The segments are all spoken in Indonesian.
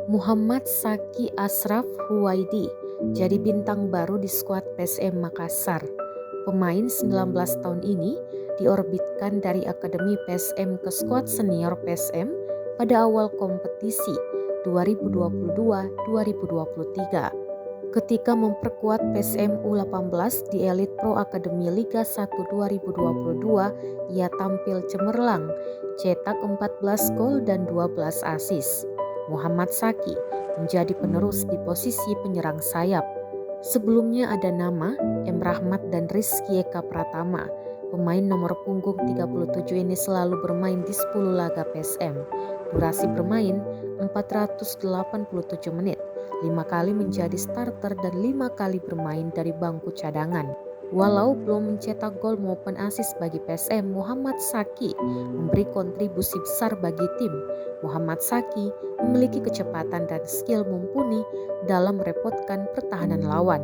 Muhammad Saki Ashraf Huwaidi jadi bintang baru di skuad PSM Makassar. Pemain 19 tahun ini diorbitkan dari Akademi PSM ke skuad senior PSM pada awal kompetisi 2022-2023. Ketika memperkuat PSM U18 di Elite Pro Akademi Liga 1 2022, ia tampil cemerlang, cetak 14 gol dan 12 assist. Muhammad Saki menjadi penerus di posisi penyerang sayap. Sebelumnya ada nama M. Rahmat dan Rizky Eka Pratama. Pemain nomor punggung 37 ini selalu bermain di 10 laga PSM. Durasi bermain 487 menit, 5 kali menjadi starter dan 5 kali bermain dari bangku cadangan. Walau belum mencetak gol maupun assist bagi PSM, Muhammad Saki memberi kontribusi besar bagi tim. Muhammad Saki memiliki kecepatan dan skill mumpuni dalam merepotkan pertahanan lawan.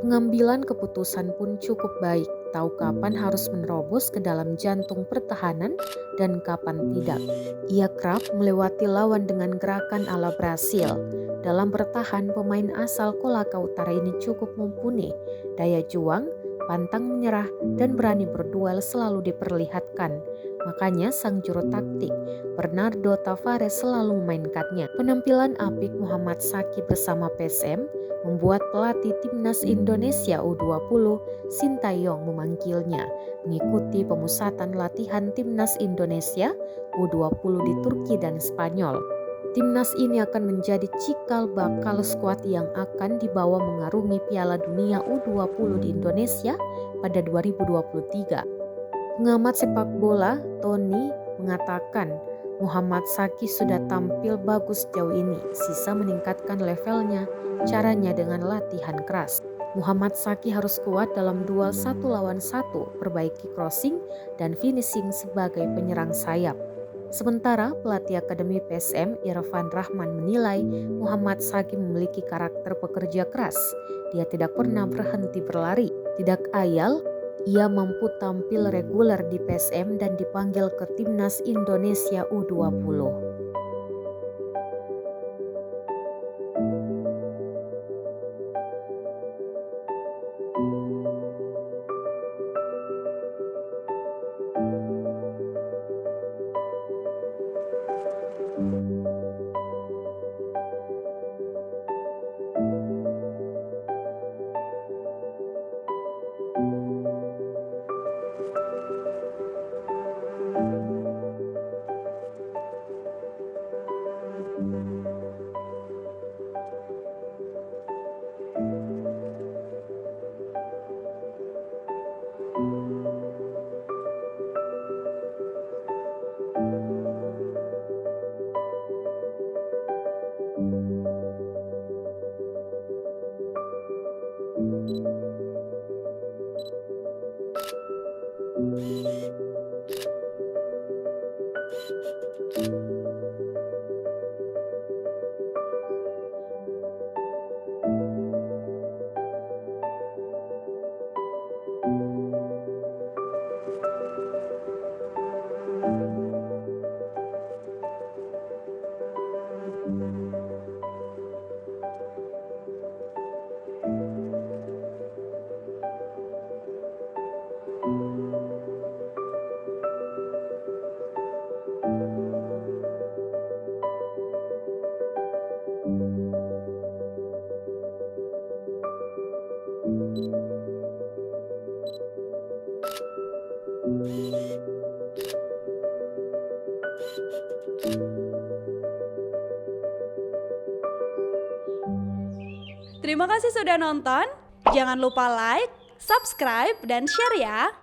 Pengambilan keputusan pun cukup baik, tahu kapan harus menerobos ke dalam jantung pertahanan dan kapan tidak. Ia kerap melewati lawan dengan gerakan ala Brasil. Dalam bertahan, pemain asal Kolaka Utara ini cukup mumpuni. Daya juang, pantang menyerah, dan berani berduel selalu diperlihatkan. Makanya sang juru taktik Bernardo Tavares selalu memainkannya. Penampilan apik Muhammad Saki bersama PSM membuat pelatih timnas Indonesia U20 Sintayong memanggilnya mengikuti pemusatan latihan timnas Indonesia U20 di Turki dan Spanyol. Timnas ini akan menjadi cikal bakal skuad yang akan dibawa mengarungi Piala Dunia U20 di Indonesia pada 2023. Pengamat sepak bola Tony mengatakan Muhammad Saki sudah tampil bagus jauh ini, sisa meningkatkan levelnya, caranya dengan latihan keras. Muhammad Saki harus kuat dalam duel 1 lawan 1, perbaiki crossing dan finishing sebagai penyerang sayap. Sementara pelatih Akademi PSM Irfan Rahman menilai Muhammad Saki memiliki karakter pekerja keras. Dia tidak pernah berhenti berlari, tidak ayal. Ia mampu tampil reguler di PSM dan dipanggil ke timnas Indonesia U20. Terima kasih sudah nonton. Jangan lupa like, subscribe, dan share ya.